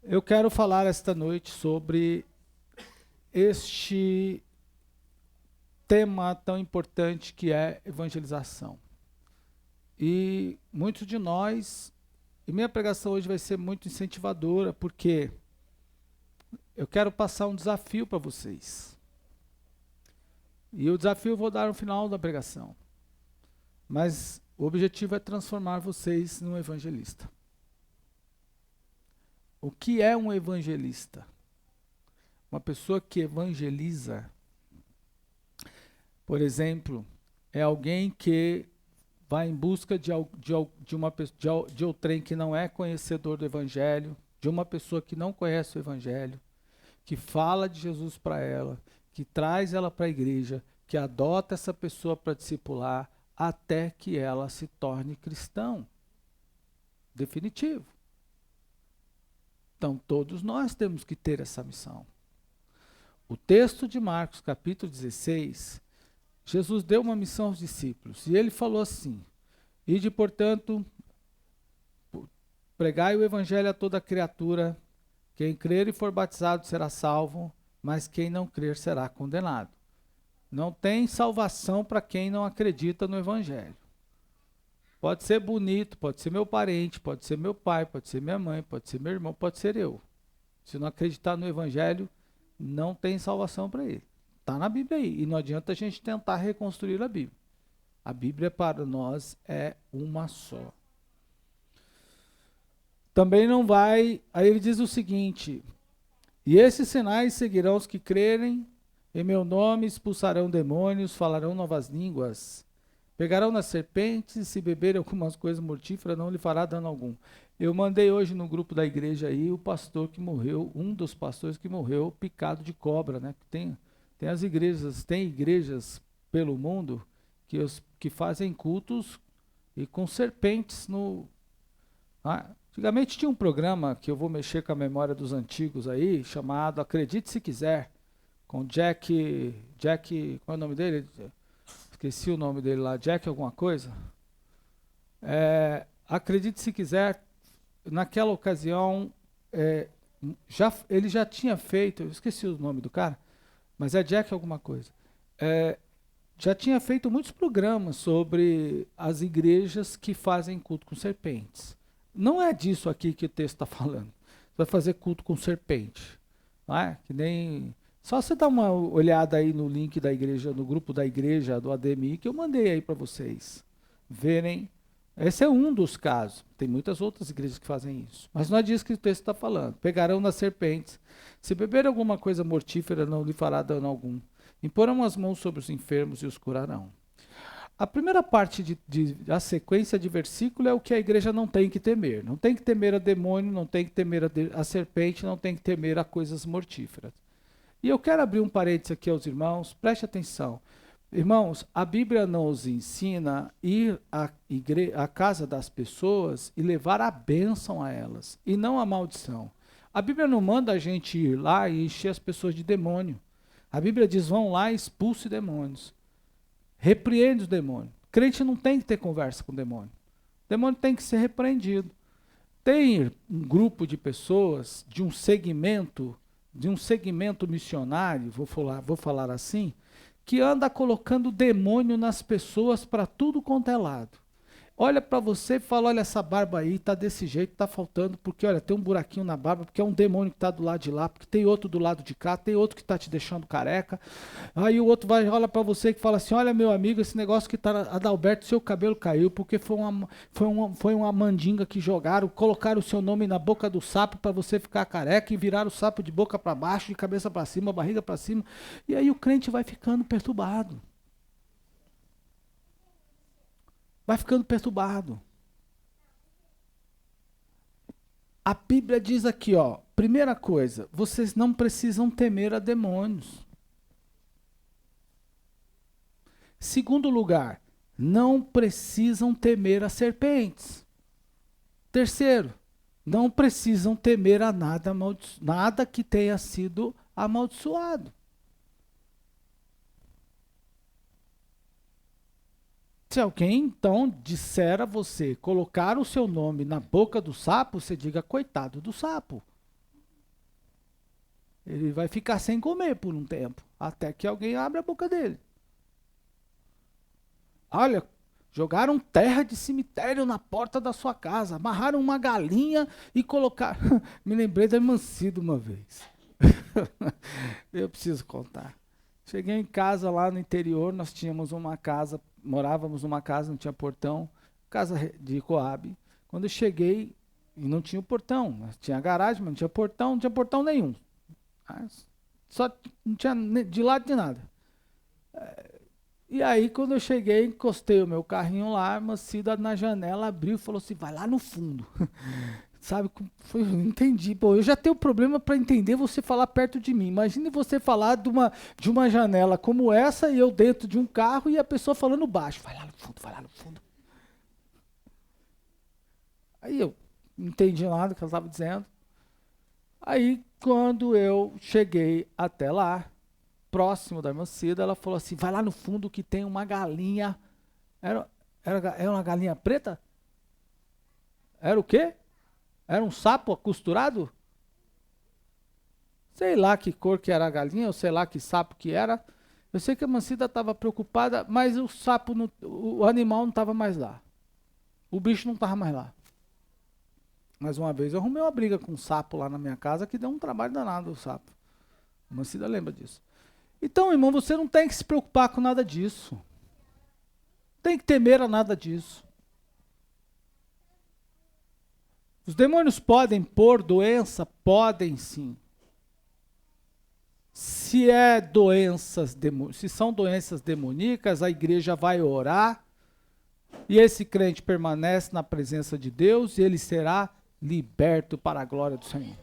Eu quero falar esta noite sobre este tema tão importante que é evangelização. E muitos de nós, e minha pregação hoje vai ser muito incentivadora, porque eu quero passar um desafio para vocês. E o desafio eu vou dar no final da pregação. Mas o objetivo é transformar vocês num evangelista. O que é um evangelista? Uma pessoa que evangeliza, por exemplo, é alguém que vai em busca de outrem que não é conhecedor do evangelho, de uma pessoa que não conhece o evangelho, que fala de Jesus para ela, que traz ela para a igreja, que adota essa pessoa para discipular, até que ela se torne cristão. Definitivo. Então, todos nós temos que ter essa missão. O texto de Marcos, capítulo 16, Jesus deu uma missão aos discípulos, e ele falou assim: ide, portanto, pregai o evangelho a toda criatura, quem crer e for batizado será salvo, mas quem não crer será condenado. Não tem salvação para quem não acredita no evangelho. Pode ser bonito, pode ser meu parente, pode ser meu pai, pode ser minha mãe, pode ser meu irmão, pode ser eu. Se não acreditar no evangelho, não tem salvação para ele. Está na Bíblia aí. E não adianta a gente tentar reconstruir a Bíblia. A Bíblia para nós é uma só. Também não vai... Aí ele diz o seguinte: e esses sinais seguirão os que crerem, em meu nome expulsarão demônios, falarão novas línguas, pegarão nas serpentes, e se beberem algumas coisas mortíferas, não lhe fará dano algum. Eu mandei hoje no grupo da igreja aí o pastor que morreu, um dos pastores que morreu picado de cobra, né? Tem as igrejas, tem igrejas pelo mundo que fazem cultos e com serpentes no... Antigamente tinha um programa que eu vou mexer com a memória dos antigos aí, chamado Acredite Se Quiser, com Jack, qual é o nome dele? Esqueci o nome dele lá, Jack alguma coisa. Acredite Se Quiser, naquela ocasião, ele já tinha feito, eu esqueci o nome do cara, mas é Jack alguma coisa. Já tinha feito muitos programas sobre as igrejas que fazem culto com serpentes. Não é disso aqui que o texto está falando. Você vai fazer culto com serpente. Não é? Que nem... Só você dar uma olhada aí no link da igreja, no grupo da igreja do ADMI, que eu mandei aí para vocês verem. Esse é um dos casos. Tem muitas outras igrejas que fazem isso. Mas não é disso que o texto está falando. Pegarão nas serpentes. Se beber alguma coisa mortífera, não lhe fará dano algum. Imporão as mãos sobre os enfermos e os curarão. A primeira parte da sequência de versículo é o que a igreja não tem que temer. Não tem que temer a demônio, não tem que temer a serpente, não tem que temer a coisas mortíferas. E eu quero abrir um parênteses aqui aos irmãos, preste atenção. Irmãos, a Bíblia nos ensina a ir à casa das pessoas e levar a bênção a elas, e não a maldição. A Bíblia não manda a gente ir lá e encher as pessoas de demônio. A Bíblia diz: vão lá e expulse demônios. Repreende os demônios. Crente não tem que ter conversa com o demônio. O demônio tem que ser repreendido. Tem um grupo de pessoas de um segmento missionário, vou falar assim, que anda colocando demônio nas pessoas para tudo quanto é lado. Olha para você e fala: olha, essa barba aí tá desse jeito, tá faltando, porque olha, tem um buraquinho na barba, porque é um demônio que tá do lado de lá, porque tem outro do lado de cá, tem outro que tá te deixando careca. Aí o outro vai olha para você e fala assim: olha, meu amigo, esse negócio que tá Adalberto, seu cabelo caiu, porque foi uma mandinga que jogaram, colocaram o seu nome na boca do sapo para você ficar careca e viraram o sapo de boca para baixo, de cabeça para cima, barriga para cima. E aí o crente vai ficando perturbado. Vai ficando perturbado. A Bíblia diz aqui, ó, primeira coisa, vocês não precisam temer a demônios. Segundo lugar, não precisam temer a serpentes. Terceiro, não precisam temer a nada que tenha sido amaldiçoado. Se alguém, então, disser a você, colocar o seu nome na boca do sapo, você diga: coitado do sapo. Ele vai ficar sem comer por um tempo, até que alguém abra a boca dele. Olha, jogaram terra de cemitério na porta da sua casa, amarraram uma galinha e colocaram... Me lembrei da irmã Cida uma vez. Eu preciso contar. Cheguei em casa lá no interior, nós tínhamos uma casa, morávamos numa casa, não tinha portão, casa de Coab. Quando eu cheguei, e não tinha o portão, tinha garagem, mas não tinha portão nenhum. Só não tinha de lado de nada. E aí, quando eu cheguei, encostei o meu carrinho lá, a irmã Cida na janela abriu e falou assim, vai lá no fundo. Sabe, eu entendi. Pô, eu já tenho problema para entender você falar perto de mim. Imagine você falar de uma janela como essa e eu dentro de um carro e a pessoa falando baixo. Vai lá no fundo, vai lá no fundo. Aí eu não entendi nada do que ela estava dizendo. Aí, quando eu cheguei até lá, próximo da irmã Cida, ela falou assim, vai lá no fundo que tem uma galinha. Era uma galinha preta? Era o quê? Era um sapo costurado? Sei lá que cor que era a galinha, ou sei lá que sapo que era. Eu sei que a irmã Cida estava preocupada, mas o sapo, o animal não estava mais lá. O bicho não estava mais lá. Mais uma vez eu arrumei uma briga com um sapo lá na minha casa que deu um trabalho danado o sapo. A irmã Cida lembra disso. Então, irmão, você não tem que se preocupar com nada disso. Não tem que temer a nada disso. Os demônios podem pôr doença? Podem sim. Se são doenças demoníacas, a igreja vai orar e esse crente permanece na presença de Deus e ele será liberto para a glória do Senhor.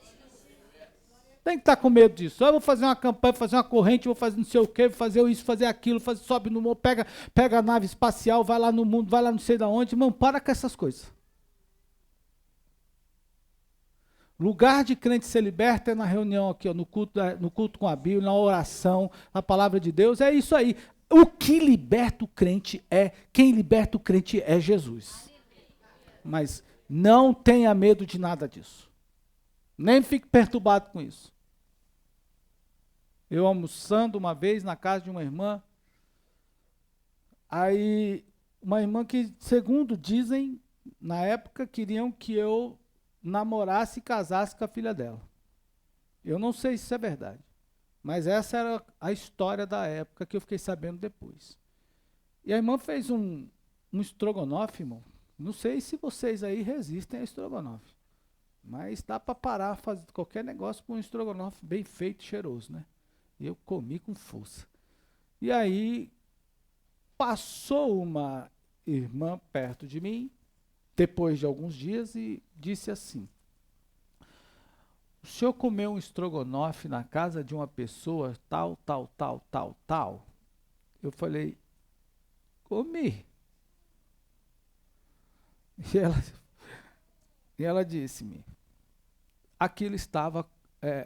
Tem que estar com medo disso. Eu vou fazer uma campanha, fazer uma corrente, vou fazer não sei o quê, vou fazer isso, fazer aquilo, sobe no morro, pega a nave espacial, vai lá no mundo, vai lá não sei de onde. Irmão, para com essas coisas. Lugar de crente ser liberto é na reunião aqui, ó, no culto com a Bíblia, na oração, na palavra de Deus, é isso aí. O que liberta o crente quem liberta o crente é Jesus. Mas não tenha medo de nada disso. Nem fique perturbado com isso. Eu almoçando uma vez na casa de uma irmã, aí uma irmã que, segundo dizem, na época queriam que eu namorasse e casasse com a filha dela. Eu não sei se isso é verdade, mas essa era a história da época que eu fiquei sabendo depois. E a irmã fez um estrogonofe, irmão. Não sei se vocês aí resistem a estrogonofe, mas dá para parar, fazer qualquer negócio com um estrogonofe bem feito e cheiroso, né? E eu comi com força. E aí, passou uma irmã perto de mim, depois de alguns dias, e disse assim, o senhor comeu um estrogonofe na casa de uma pessoa tal, tal, tal, tal, tal? Eu falei, comi. E ela disse-me, aquilo estava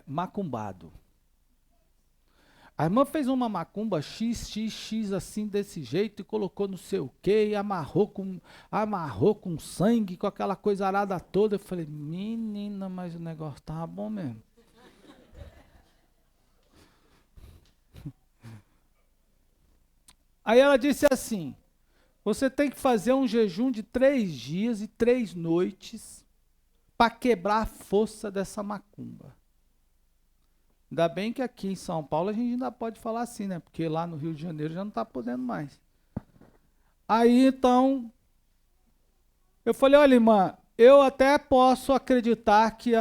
macumbado. A irmã fez uma macumba x assim desse jeito e colocou não sei o quê e amarrou com sangue, com aquela coisa arada toda. Eu falei, menina, mas o negócio estava bom mesmo. Aí ela disse assim, você tem que fazer um jejum de 3 dias e 3 noites para quebrar a força dessa macumba. Ainda bem que aqui em São Paulo a gente ainda pode falar assim, né? Porque lá no Rio de Janeiro já não está podendo mais. Aí, então, eu falei, olha, irmã, eu até posso acreditar que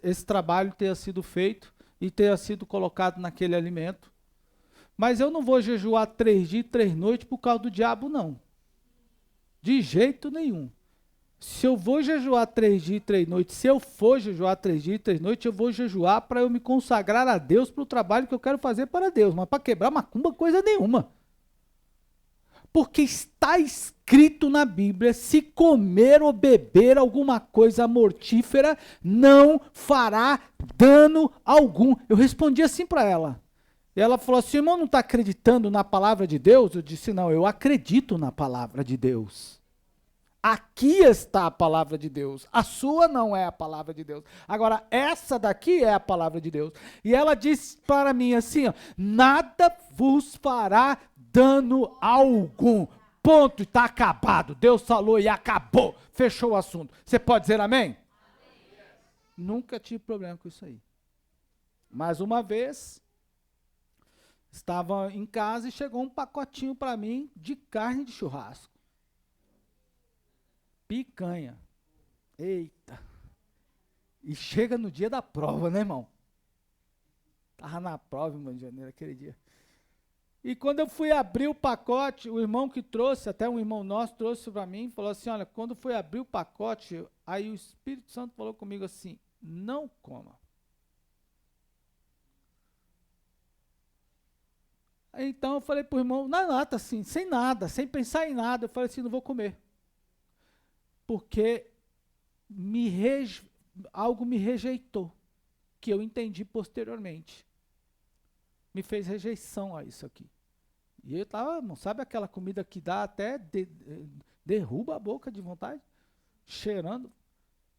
esse trabalho tenha sido feito e tenha sido colocado naquele alimento, mas eu não vou jejuar 3 dias e 3 noites por causa do diabo, não. De jeito nenhum. Se eu vou jejuar 3 dias e 3 noites, se eu for jejuar 3 dias e 3 noites, eu vou jejuar para eu me consagrar a Deus para o trabalho que eu quero fazer para Deus, mas para quebrar macumba, coisa nenhuma. Porque está escrito na Bíblia, se comer ou beber alguma coisa mortífera, não fará dano algum. Eu respondi assim para ela. E ela falou assim, irmão, não está acreditando na palavra de Deus? Eu disse, não, eu acredito na palavra de Deus. aqui está a palavra de Deus. A sua não é a palavra de Deus. Agora, essa daqui é a palavra de Deus. E ela disse para mim assim, ó, nada vos fará dano algum. Ponto, está acabado. Deus falou e acabou. Fechou o assunto. Você pode dizer amém? Nunca tive problema com isso aí. Mas uma vez, estava em casa e chegou um pacotinho para mim de carne de churrasco. Picanha. Eita. E chega no dia da prova, né, irmão? Estava na prova, irmão, em janeiro, aquele dia. E quando eu fui abrir o pacote, o irmão que trouxe, até um irmão nosso trouxe para mim, falou assim, olha, quando foi abrir o pacote, aí o Espírito Santo falou comigo assim, não coma. Então eu falei para o irmão, na lata assim, sem nada, sem pensar em nada, eu falei assim, não vou comer. Porque algo me rejeitou, que eu entendi posteriormente. Me fez rejeição a isso aqui. E eu estava, não sabe aquela comida que dá até derruba a boca de vontade, cheirando.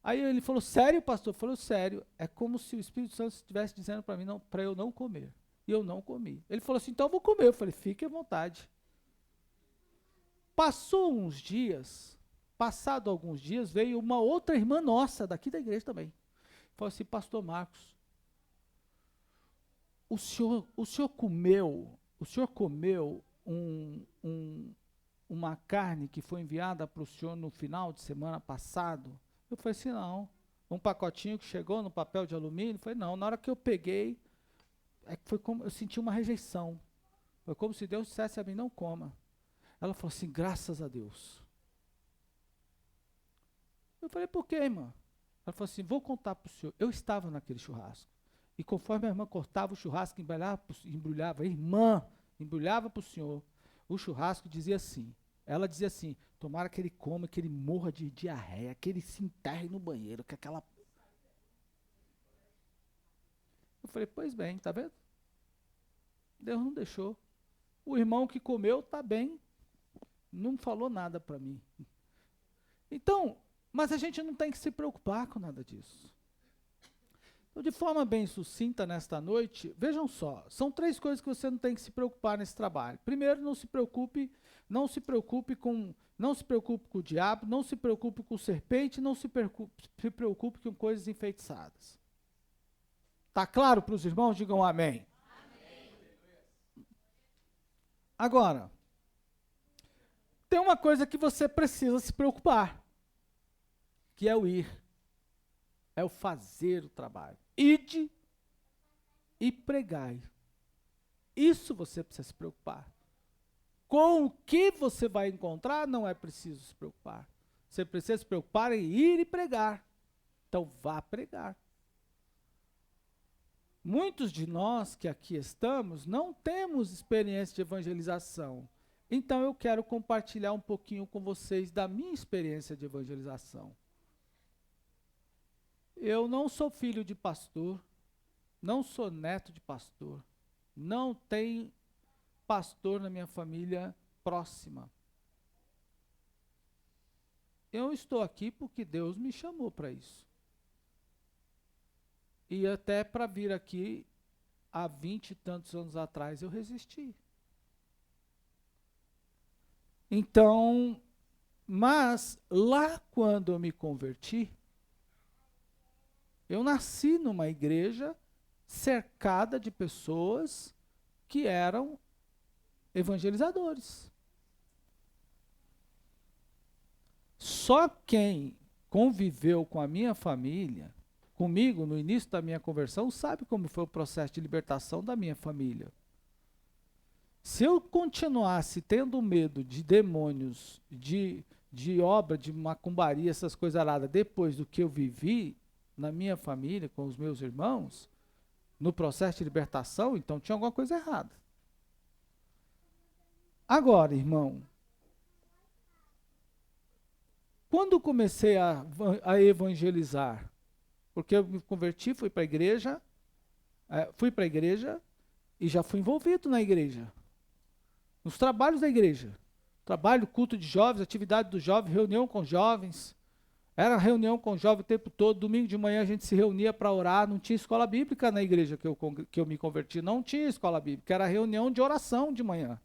Aí ele falou, sério, pastor? Eu falei, sério. É como se o Espírito Santo estivesse dizendo para mim, para eu não comer. E eu não comi. Ele falou assim, então eu vou comer. Eu falei, fique à vontade. Passado alguns dias, veio uma outra irmã nossa, daqui da igreja também. Falou assim, pastor Marcos, o senhor comeu uma carne que foi enviada para o senhor no final de semana passado? Eu falei assim, não. Um pacotinho que chegou no papel de alumínio? Eu falei, não. Na hora que eu peguei, foi como eu senti uma rejeição. Foi como se Deus dissesse a mim, não coma. Ela falou assim, graças a Deus. Eu falei, por quê, irmã? Ela falou assim, vou contar para o senhor. Eu estava naquele churrasco. E conforme a irmã cortava o churrasco, embrulhava para o senhor, o churrasco dizia assim, ela dizia assim, tomara que ele coma, que ele morra de diarreia, que ele se enterre no banheiro, que aquela... Eu falei, pois bem, tá vendo? Deus não deixou. O irmão que comeu tá bem, não falou nada para mim. Então, mas a gente não tem que se preocupar com nada disso. Então, de forma bem sucinta nesta noite, vejam só, são 3 coisas que você não tem que se preocupar nesse trabalho. Primeiro, não se preocupe com o diabo, não se preocupe com serpente, não se preocupe com coisas enfeitiçadas. Tá claro para os irmãos? Digam amém. Agora, tem uma coisa que você precisa se preocupar, que é o ir, é o fazer o trabalho. Ide e pregai. Isso você precisa se preocupar. Com o que você vai encontrar, não é preciso se preocupar. Você precisa se preocupar em ir e pregar. Então, vá pregar. Muitos de nós que aqui estamos não temos experiência de evangelização. Então, eu quero compartilhar um pouquinho com vocês da minha experiência de evangelização. Eu não sou filho de pastor, não sou neto de pastor, não tenho pastor na minha família próxima. Eu estou aqui porque Deus me chamou para isso. E até para vir aqui, há 20 e tantos anos atrás, eu resisti. Então, mas lá quando eu me converti, eu nasci numa igreja cercada de pessoas que eram evangelizadores. Só quem conviveu com a minha família, comigo no início da minha conversão, sabe como foi o processo de libertação da minha família. Se eu continuasse tendo medo de demônios, de obra, de macumbaria, essas coisas aradas, depois do que eu vivi na minha família, com os meus irmãos, no processo de libertação, então tinha alguma coisa errada. Agora, irmão, quando comecei a evangelizar, porque eu me converti, fui para a igreja e já fui envolvido na igreja, nos trabalhos da igreja. Trabalho, culto de jovens, atividade dos jovens, reunião com jovens. Era reunião com jovens o tempo todo. Domingo de manhã a gente se reunia para orar. Não tinha escola bíblica na igreja que eu me converti. Não tinha escola bíblica. Era reunião de oração de manhã.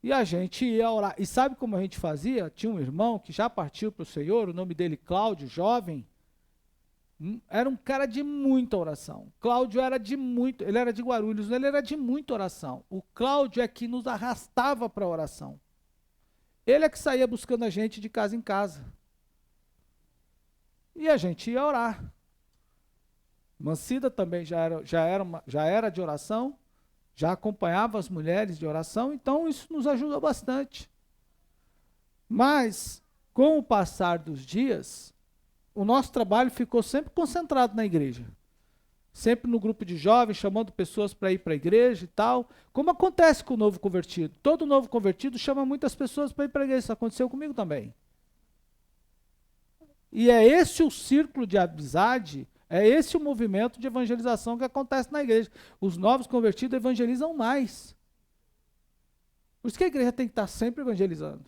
E a gente ia orar. E sabe como a gente fazia? Tinha um irmão que já partiu para o Senhor, o nome dele Cláudio, jovem. Era um cara de muita oração. Cláudio era de muito, ele era de Guarulhos, ele era de muita oração. O Cláudio é que nos arrastava para a oração. Ele é que saía buscando a gente de casa em casa. E a gente ia orar. Mancida também já era de oração, já acompanhava as mulheres de oração, então isso nos ajuda bastante. Mas, com o passar dos dias, o nosso trabalho ficou sempre concentrado na igreja. Sempre no grupo de jovens, chamando pessoas para ir para a igreja e tal. Como acontece com o novo convertido. Todo novo convertido chama muitas pessoas para ir para a igreja. Isso aconteceu comigo também. E é esse o círculo de amizade, é esse o movimento de evangelização que acontece na igreja. Os novos convertidos evangelizam mais. Por isso que a igreja tem que estar sempre evangelizando.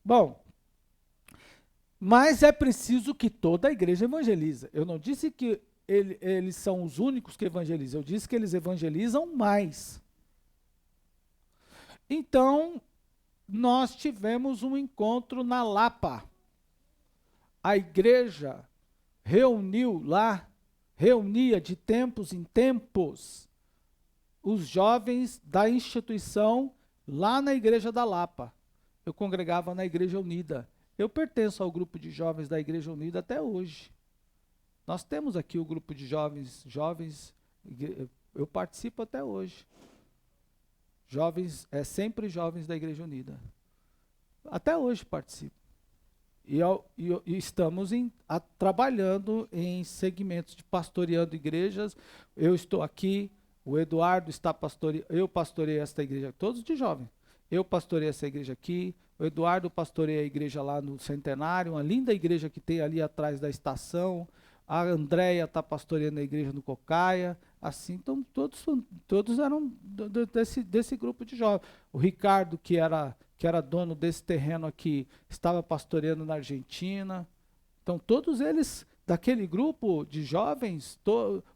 Bom, mas é preciso que toda a igreja evangelize. Eu não disse que eles são os únicos que evangelizam, eu disse que eles evangelizam mais. Então, nós tivemos um encontro na Lapa. A igreja reunia de tempos em tempos os jovens da instituição lá na igreja da Lapa. Eu congregava na Igreja Unida. Eu pertenço ao grupo de jovens da Igreja Unida até hoje. Nós temos aqui o grupo de jovens, eu participo até hoje. Jovens, sempre jovens da Igreja Unida. Até hoje participo. E estamos trabalhando em segmentos de pastoreando igrejas. Eu estou aqui, o Eduardo está pastoreando, eu pastorei esta igreja, todos de jovens. Eu pastorei essa igreja aqui, o Eduardo pastoreia a igreja lá no Centenário, uma linda igreja que tem ali atrás da estação. A Andréia está pastoreando a igreja no Cocaia. Assim, então todos eram desse grupo de jovens. O Ricardo, que era dono desse terreno aqui, estava pastoreando na Argentina. Então todos eles, daquele grupo de jovens,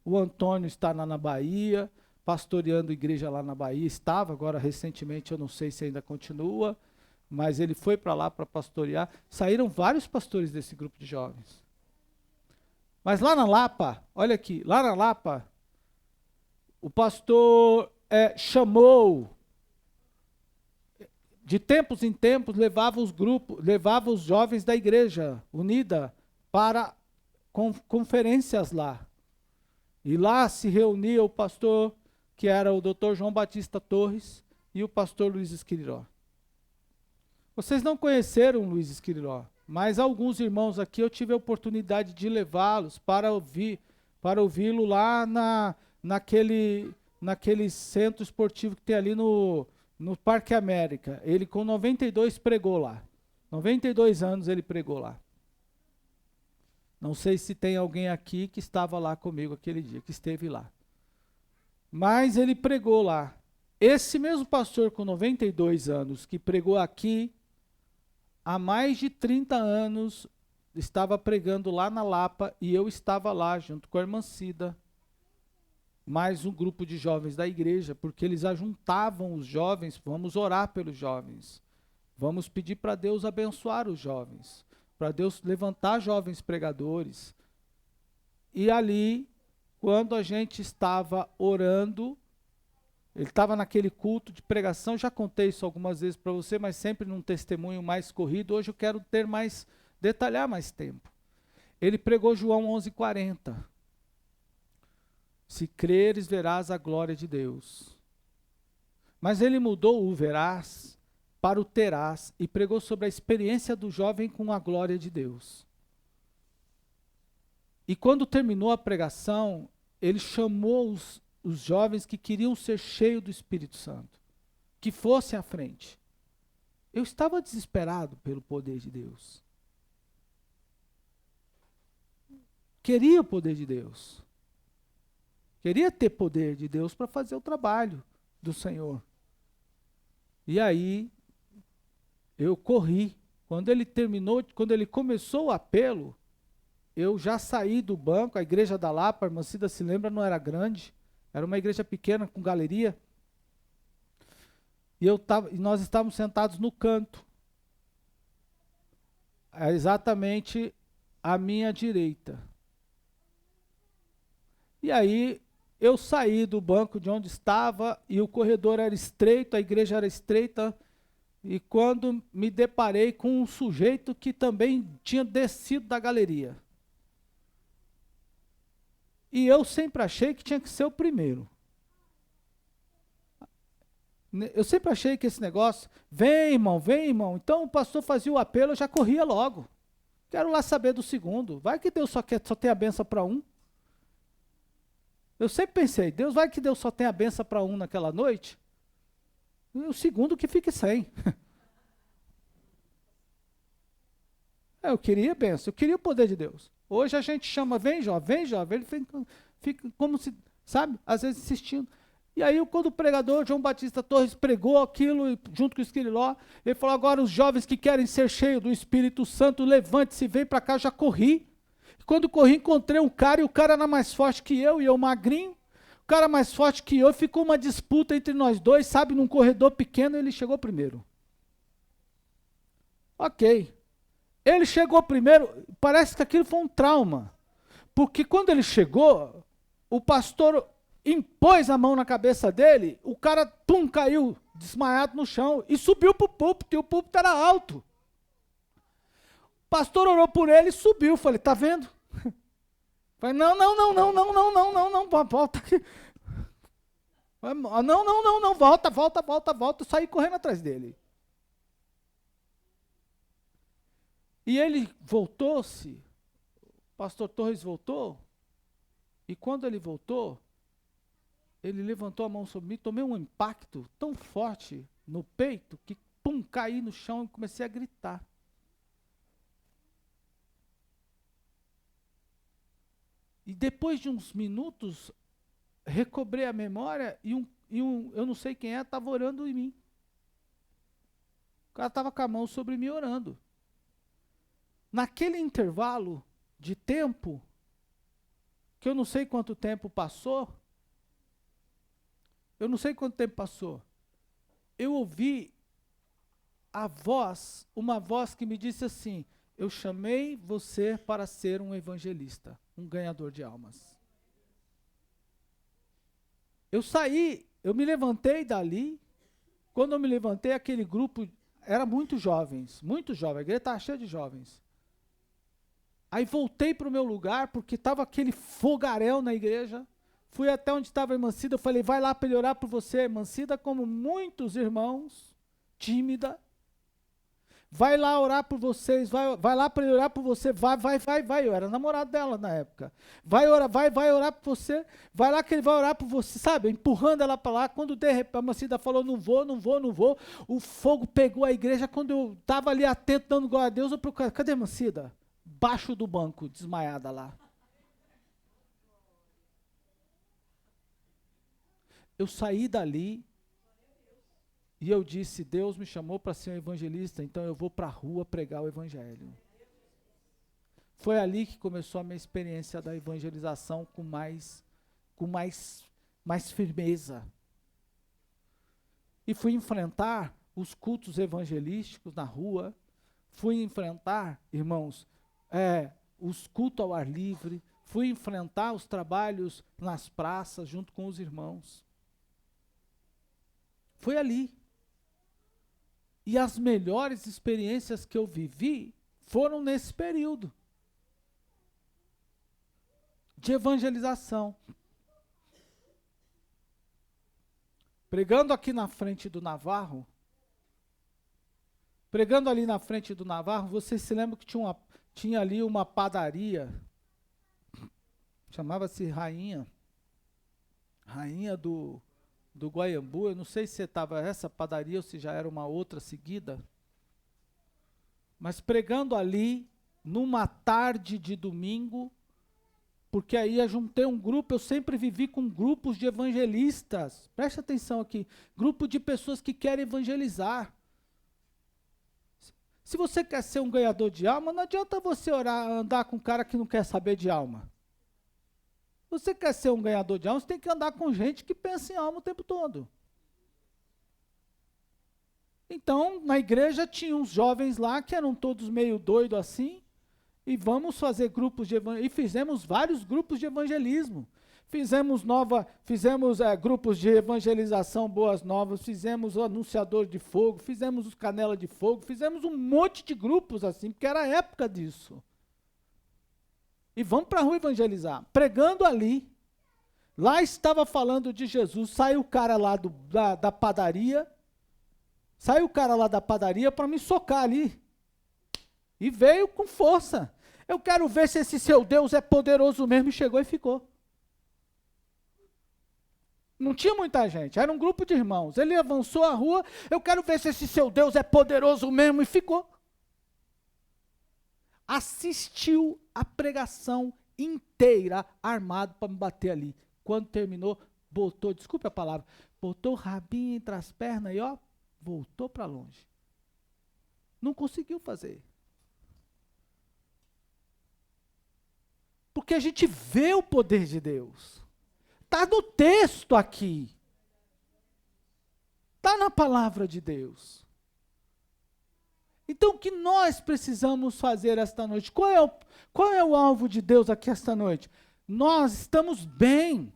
o Antônio está lá na Bahia, pastoreando igreja lá na Bahia, estava agora recentemente, eu não sei se ainda continua, mas ele foi para lá para pastorear. Saíram vários pastores desse grupo de jovens. Mas lá na Lapa, olha aqui, lá na Lapa, o pastor chamou, de tempos em tempos, levava os jovens da Igreja Unida para conferências lá. E lá se reunia o pastor, que era o Dr. João Batista Torres, e o pastor Luiz Esquiriró. Vocês não conheceram o Luiz Esquiriró, mas alguns irmãos aqui eu tive a oportunidade de levá-los para ouvi-lo lá naquele centro esportivo que tem ali no Parque América. Ele com 92 pregou lá. 92 anos ele pregou lá. Não sei se tem alguém aqui que estava lá comigo aquele dia, que esteve lá. Mas ele pregou lá. Esse mesmo pastor com 92 anos que pregou aqui, há mais de 30 anos, estava pregando lá na Lapa e eu estava lá junto com a irmã Cida, mais um grupo de jovens da igreja, porque eles ajuntavam os jovens. Vamos orar pelos jovens, vamos pedir para Deus abençoar os jovens, para Deus levantar jovens pregadores. E ali, quando a gente estava orando, ele estava naquele culto de pregação, já contei isso algumas vezes para você, mas sempre num testemunho mais corrido. Hoje eu quero detalhar mais tempo. Ele pregou João 11:40. Se creres, verás a glória de Deus. Mas ele mudou o verás para o terás e pregou sobre a experiência do jovem com a glória de Deus. E quando terminou a pregação, ele chamou os jovens que queriam ser cheios do Espírito Santo, que fossem à frente. Eu estava desesperado pelo poder de Deus. Queria o poder de Deus. Queria ter poder de Deus para fazer o trabalho do Senhor. E aí, eu corri. Quando ele terminou, quando ele começou o apelo, eu já saí do banco. A igreja da Lapa, a irmã Cida se lembra, não era grande, era uma igreja pequena com galeria. E nós estávamos sentados no canto, exatamente à minha direita. E aí eu saí do banco de onde estava e o corredor era estreito, a igreja era estreita. E quando me deparei com um sujeito que também tinha descido da galeria. E eu sempre achei que tinha que ser o primeiro. Eu sempre achei que esse negócio, vem irmão. Então o pastor fazia o apelo, eu já corria logo. Quero lá saber do segundo. Vai que Deus só tem a benção para um. Eu sempre pensei, vai que Deus só tem a benção para um naquela noite. E o segundo que fique sem. Eu queria a benção, eu queria o poder de Deus. Hoje a gente chama, vem jovem, ele fica como se, sabe, às vezes insistindo. E aí, quando o pregador João Batista Torres pregou aquilo, junto com o Esquiló, ele falou, agora os jovens que querem ser cheios do Espírito Santo, levante-se, vem para cá, eu já corri. Quando corri, encontrei um cara, e o cara era mais forte que eu, e eu magrinho. O cara mais forte que eu, ficou uma disputa entre nós dois, sabe, num corredor pequeno, ele chegou primeiro. Ok. Ele chegou primeiro, parece que aquilo foi um trauma. Porque quando ele chegou, o pastor impôs a mão na cabeça dele, o cara, caiu desmaiado no chão e subiu para o púlpito, e o púlpito era alto. O pastor orou por ele e subiu. Falei, tá vendo? Falei, não, volta aqui. Não, volta. Saí correndo atrás dele. E ele voltou-se, o pastor Torres voltou, e quando ele voltou, ele levantou a mão sobre mim, tomei um impacto tão forte no peito, que caí no chão e comecei a gritar. E depois de uns minutos, recobrei a memória e eu não sei quem estava orando em mim. O cara estava com a mão sobre mim orando. Naquele intervalo de tempo, que eu não sei quanto tempo passou, eu ouvi uma voz que me disse assim, eu chamei você para ser um evangelista, um ganhador de almas. Eu me levantei dali, quando eu me levantei, aquele grupo era muito jovens, a igreja estava cheia de jovens. Aí voltei para o meu lugar, porque estava aquele fogaréu na igreja. Fui até onde estava a irmã Cida, eu falei, vai lá para ele orar por você. A irmã Cida, como muitos irmãos, tímida. Vai lá orar por vocês, vai lá para ele orar por você. Vai. Eu era namorado dela na época. Vai orar por você. Vai lá que ele vai orar por você, sabe? Empurrando ela para lá. Quando de repente a irmã Cida falou, não vou. O fogo pegou a igreja. Quando eu estava ali atento, dando glória a Deus, eu procurei, cadê a irmã Cida? Baixo do banco, desmaiada lá. Eu saí dali e eu disse, Deus me chamou para ser um evangelista, então eu vou para a rua pregar o evangelho. Foi ali que começou a minha experiência da evangelização com mais firmeza. E fui enfrentar os cultos evangelísticos na rua, fui enfrentar, irmãos, os cultos ao ar livre, fui enfrentar os trabalhos nas praças junto com os irmãos. Foi ali. E as melhores experiências que eu vivi foram nesse período de evangelização. Pregando aqui na frente do Navarro, vocês se lembram que tinha ali uma padaria, chamava-se Rainha do Guaiambu. Eu não sei se estava essa padaria ou se já era uma outra seguida, mas pregando ali, numa tarde de domingo, porque aí eu juntei um grupo, eu sempre vivi com grupos de evangelistas, preste atenção aqui, grupo de pessoas que querem evangelizar. Se você quer ser um ganhador de alma, não adianta você andar com um cara que não quer saber de alma. Se você quer ser um ganhador de alma, você tem que andar com gente que pensa em alma o tempo todo. Então, na igreja tinha uns jovens lá que eram todos meio doidos assim, e vamos fazer grupos de evangelismo, e fizemos vários grupos de evangelismo. Fizemos grupos de evangelização Boas Novas, fizemos o Anunciador de Fogo, fizemos os Canela de Fogo, fizemos um monte de grupos assim, porque era a época disso. E vamos para a rua evangelizar, pregando ali. Lá estava falando de Jesus, saiu o cara lá da padaria, para me socar ali. E veio com força. Eu quero ver se esse seu Deus é poderoso mesmo, e chegou e ficou. Não tinha muita gente, era um grupo de irmãos. Ele avançou a rua, eu quero ver se esse seu Deus é poderoso mesmo, e ficou. Assistiu a pregação inteira, armado para me bater ali. Quando terminou, botou, desculpe a palavra, botou o rabinho entre as pernas e voltou para longe. Não conseguiu fazer. Porque a gente vê o poder de Deus. Está no texto aqui. Está na palavra de Deus. Então, o que nós precisamos fazer esta noite? Qual é o alvo de Deus aqui esta noite? Nós estamos bem.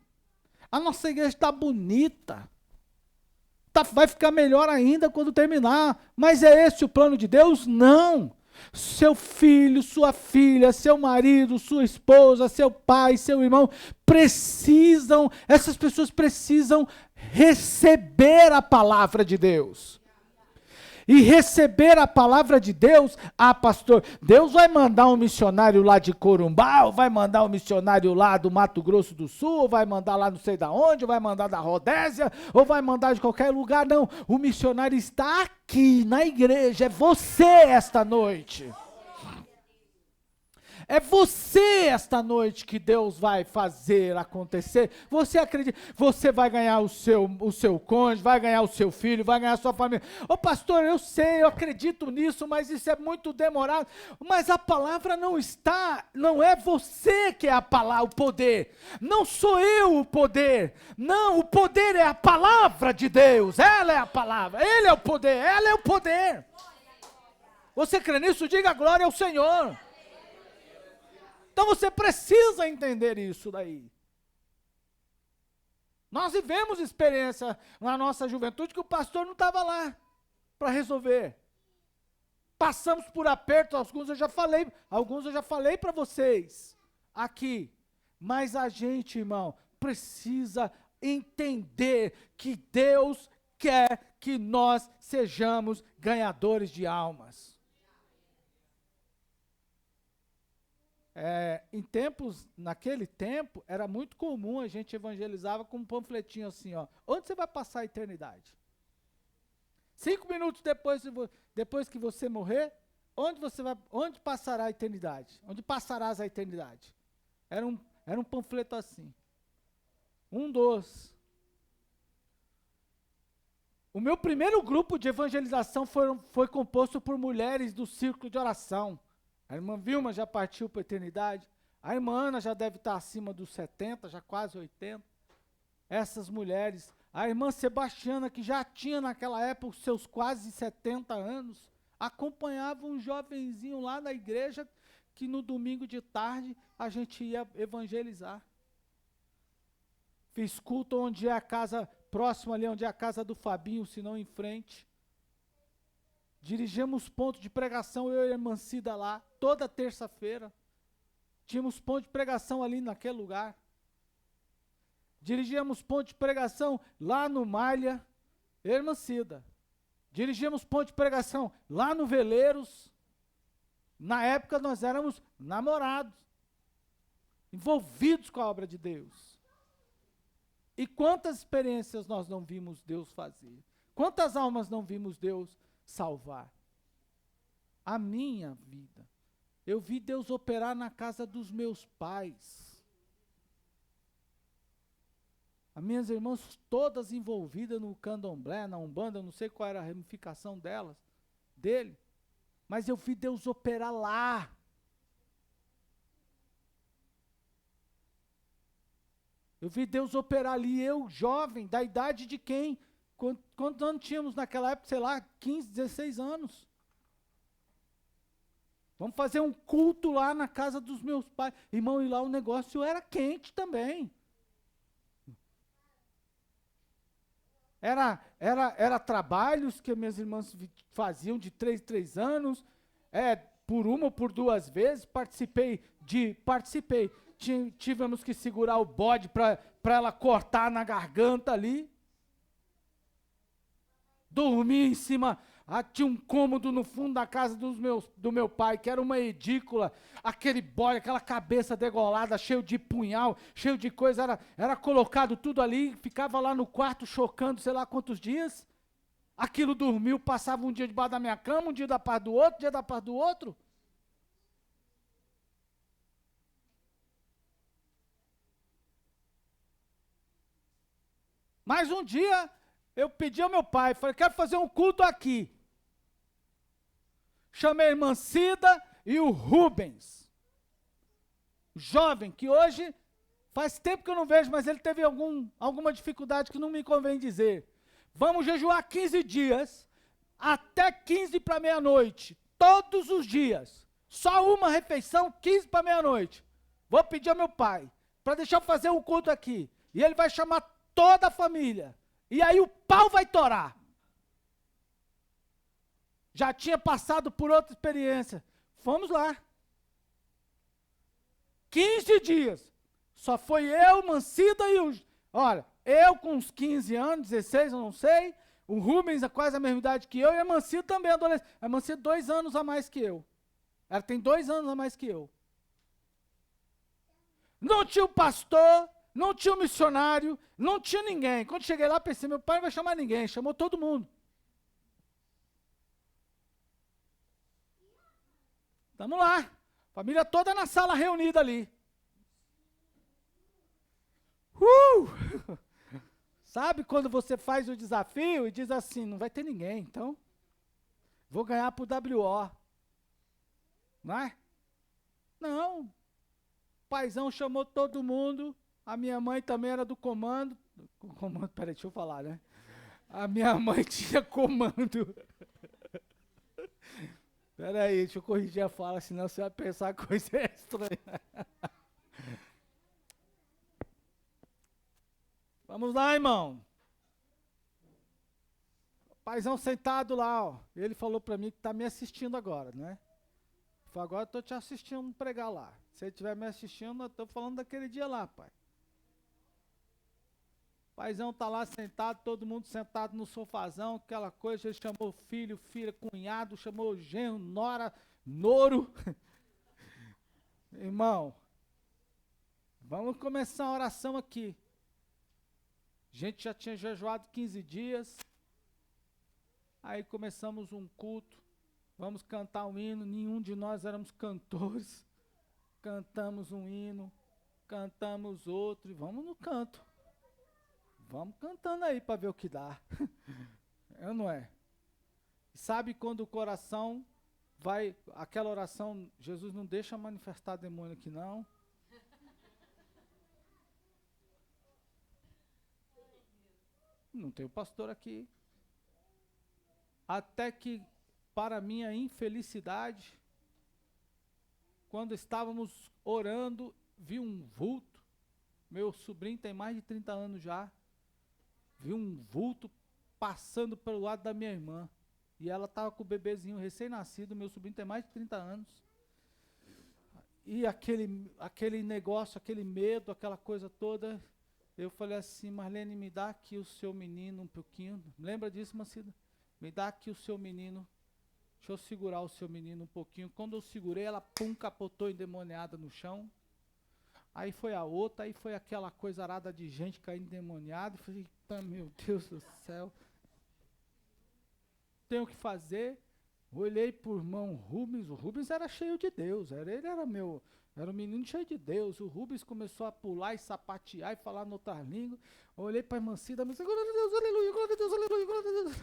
A nossa igreja está bonita. Vai ficar melhor ainda quando terminar. Mas é esse o plano de Deus? Não. Seu filho, sua filha, seu marido, sua esposa, seu pai, seu irmão, essas pessoas precisam receber a palavra de Deus. E receber a palavra de Deus, pastor, Deus vai mandar um missionário lá de Corumbá, ou vai mandar um missionário lá do Mato Grosso do Sul, ou vai mandar lá não sei da onde, ou vai mandar da Rodésia, ou vai mandar de qualquer lugar, não. O missionário está aqui, na igreja, é você esta noite. É você esta noite que Deus vai fazer acontecer. Você acredita, você vai ganhar o seu cônjuge, vai ganhar o seu filho, vai ganhar a sua família. Ô pastor, eu sei, eu acredito nisso, mas isso é muito demorado. Mas a palavra não é você que é a palavra, o poder. Não sou eu o poder. Não, o poder é a palavra de Deus. Ela é a palavra, ele é o poder, ela é o poder. Você crê nisso? Diga glória ao Senhor. Então você precisa entender isso daí. Nós vivemos experiência na nossa juventude que o pastor não estava lá para resolver. Passamos por apertos, alguns eu já falei para vocês aqui. Mas a gente, irmão, precisa entender que Deus quer que nós sejamos ganhadores de almas. Naquele tempo, era muito comum, a gente evangelizava com um panfletinho assim, onde você vai passar a eternidade? 5 minutos depois que você morrer, onde passará a eternidade? Onde passarás a eternidade? Era um panfleto assim. O meu primeiro grupo de evangelização foi composto por mulheres do círculo de oração. A irmã Vilma já partiu para a eternidade. A irmã Ana já deve estar acima dos 70, já quase 80. Essas mulheres. A irmã Sebastiana, que já tinha naquela época os seus quase 70 anos, acompanhava um jovenzinho lá na igreja, que no domingo de tarde a gente ia evangelizar. Fiz culto onde é a casa, próximo ali onde é a casa do Fabinho, se não em frente. Dirigimos ponto de pregação, eu e a irmã Cida lá, toda terça-feira. Tínhamos ponto de pregação ali naquele lugar. Dirigíamos ponto de pregação lá no Malha, eu e a irmã Cida. Dirigíamos ponto de pregação lá no Veleiros. Na época nós éramos namorados, envolvidos com a obra de Deus. E quantas experiências nós não vimos Deus fazer? Quantas almas não vimos Deus salvar? A minha vida. Eu vi Deus operar na casa dos meus pais. As minhas irmãs todas envolvidas no candomblé, na umbanda, eu não sei qual era a ramificação dele. Mas eu vi Deus operar lá. Eu vi Deus operar ali, eu, jovem, da idade de quem? Quantos anos tínhamos naquela época? Sei lá, 15, 16 anos. Vamos fazer um culto lá na casa dos meus pais. Irmão, e lá o negócio era quente também. Era trabalhos que minhas irmãs faziam de 3 anos, por uma ou por 2 vezes, participei. Tivemos que segurar o bode para ela cortar na garganta ali. Dormi em cima, tinha um cômodo no fundo da casa do meu pai, que era uma edícula, aquele bode, aquela cabeça degolada, cheio de punhal, cheio de coisa, era colocado tudo ali, ficava lá no quarto chocando sei lá quantos dias. Aquilo dormiu, passava um dia debaixo da minha cama, um dia da parte do outro, um dia da parte do outro. Mas um dia eu pedi ao meu pai, falei, quero fazer um culto aqui. Chamei a irmã Cida e o Rubens. Jovem, que hoje faz tempo que eu não vejo, mas ele teve alguma dificuldade que não me convém dizer. Vamos jejuar 15 dias, até 15 para meia-noite, todos os dias. Só uma refeição, 15 para meia-noite. Vou pedir ao meu pai, para deixar eu fazer um culto aqui. E ele vai chamar toda a família. E aí o pau vai torar. Já tinha passado por outra experiência. Fomos lá. 15 dias. Só foi eu, Mancida e o... Olha, eu com uns 15 anos, 16, eu não sei. O Rubens é quase a mesma idade que eu. E a Mancida também, adolescente. A Mancida 2 anos a mais que eu. Ela tem 2 anos a mais que eu. Não tinha o pastor, não tinha o missionário, não tinha ninguém. Quando cheguei lá, pensei, meu pai não vai chamar ninguém. Chamou todo mundo. Estamos lá. Família toda na sala reunida ali. Sabe quando você faz o desafio e diz assim, não vai ter ninguém, então vou ganhar pro WO. Não é? Não. O paizão chamou todo mundo. A minha mãe também era do comando. Peraí, deixa eu falar, né? A minha mãe tinha comando. Peraí, deixa eu corrigir a fala, senão você vai pensar coisa estranha. Vamos lá, irmão. O paizão sentado lá, ó. Ele falou para mim que tá me assistindo agora, né? Falei, agora eu tô te assistindo pregar lá. Se ele estiver me assistindo, eu tô falando daquele dia lá, pai. O paizão tá lá sentado, todo mundo sentado no sofazão, aquela coisa, ele chamou filho, filha, cunhado, chamou genro, nora, noro. Irmão, vamos começar a oração aqui. A gente já tinha jejuado 15 dias. Aí começamos um culto. Vamos cantar um hino. Nenhum de nós éramos cantores. Cantamos um hino. Cantamos outro. E vamos no canto. Vamos cantando aí para ver o que dá. É, não é? Sabe quando o coração vai... Aquela oração, Jesus não deixa manifestar demônio aqui não. Não tem o pastor aqui. Até que, para minha infelicidade, quando estávamos orando, vi um vulto. Meu sobrinho tem mais de 30 anos já. Vi um vulto passando pelo lado da minha irmã. E ela estava com o bebezinho recém-nascido. Meu sobrinho tem mais de 30 anos. E aquele negócio, aquele medo, aquela coisa toda... Eu falei assim, Marlene, me dá aqui o seu menino um pouquinho. Lembra disso, Mancida? Me dá aqui o seu menino. Deixa eu segurar o seu menino um pouquinho. Quando eu segurei, ela pum, capotou endemoniada no chão. Aí foi a outra, aí foi aquela coisa arada de gente caindo endemoniada. Eu falei, tá, meu Deus do céu. Tenho o que fazer. Olhei pro irmão Rubens. O Rubens era cheio de Deus. Ele era um menino cheio de Deus. O Rubens começou a pular e sapatear e falar em outra língua. Olhei para a irmã Cida, glória a Deus, aleluia, glória a Deus, aleluia, glória a Deus.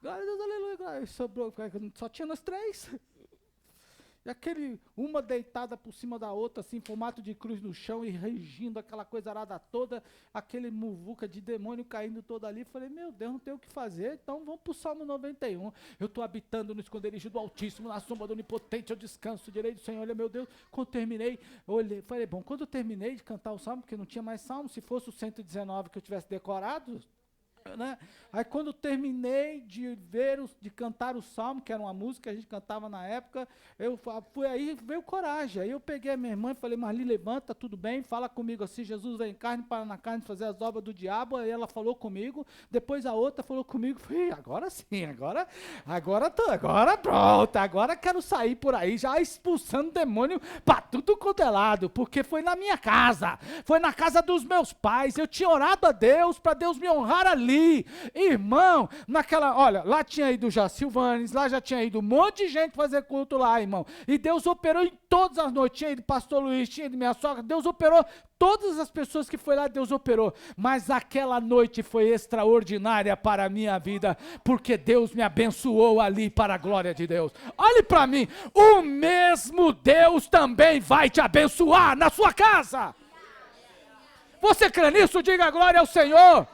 glória a Deus, aleluia, glória. E sobrou, só tinha nós três. E aquele, uma deitada por cima da outra, assim, formato de cruz no chão e regindo aquela coisa arada toda, aquele muvuca de demônio caindo todo ali. Falei, meu Deus, não tem o que fazer, então vamos pro Salmo 91. Eu estou habitando no esconderijo do Altíssimo, na sombra do Onipotente, eu descanso direito do Senhor. Olha, meu Deus, quando terminei, olhei, falei, bom, quando eu terminei de cantar o Salmo, porque não tinha mais Salmo, se fosse o 119 que eu tivesse decorado, né? Aí quando eu terminei de cantar o Salmo, que era uma música que a gente cantava na época, eu fui aí, veio coragem. Aí eu peguei a minha irmã e falei, Marli, levanta, tudo bem, fala comigo assim, Jesus vem em carne, para na carne fazer as obras do diabo. Aí ela falou comigo, depois a outra falou comigo, falei, agora sim, agora pronto, agora quero sair por aí já expulsando demônio para tudo quanto é lado, porque foi na minha casa, foi na casa dos meus pais, eu tinha orado a Deus, para Deus me honrar ali. Irmão, olha, lá tinha ido já Silvanes, lá já tinha ido um monte de gente fazer culto lá, irmão, e Deus operou em todas as noites, tinha ido pastor Luiz, tinha ido minha sogra, Deus operou, todas as pessoas que foi lá, Deus operou, mas aquela noite foi extraordinária para a minha vida, porque Deus me abençoou ali para a glória de Deus. Olhe para mim, o mesmo Deus também vai te abençoar na sua casa. Você crê nisso? Diga glória ao Senhor.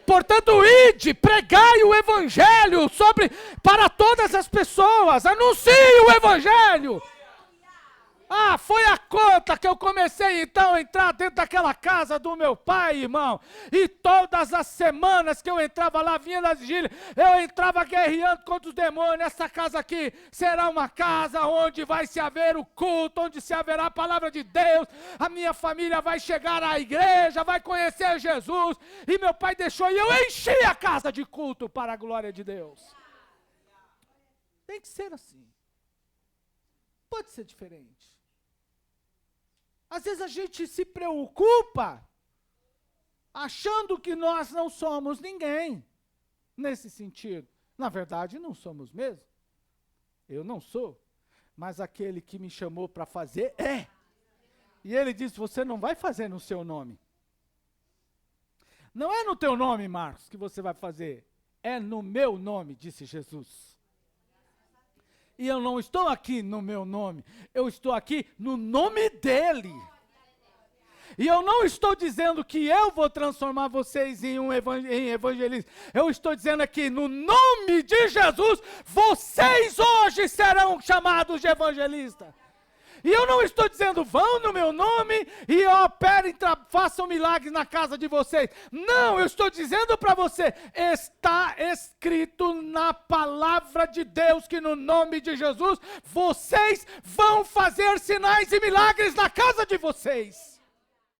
Portanto, ide, pregai o evangelho para todas as pessoas, anuncie o evangelho. Ah, foi a conta que eu comecei então a entrar dentro daquela casa do meu pai, irmão. E todas as semanas que eu entrava lá, vinha na vigília, eu entrava guerreando contra os demônios. Essa casa aqui será uma casa onde vai se haver o culto, onde se haverá a palavra de Deus. A minha família vai chegar à igreja, vai conhecer Jesus. E meu pai deixou e eu enchi a casa de culto para a glória de Deus. Tem que ser assim. Pode ser diferente. Às vezes a gente se preocupa achando que nós não somos ninguém nesse sentido. Na verdade, não somos mesmo. Eu não sou, mas aquele que me chamou para fazer é. E ele disse, você não vai fazer no seu nome. Não é no teu nome, Marcos, que você vai fazer. É no meu nome, disse Jesus. E eu não estou aqui no meu nome, eu estou aqui no nome dele. E eu não estou dizendo que eu vou transformar vocês em evangelistas. Eu estou dizendo aqui, no nome de Jesus, vocês hoje serão chamados de evangelistas. E eu não estou dizendo, vão no meu nome e operem, façam milagres na casa de vocês. Não, eu estou dizendo para você, está escrito na palavra de Deus que no nome de Jesus, vocês vão fazer sinais e milagres na casa de vocês.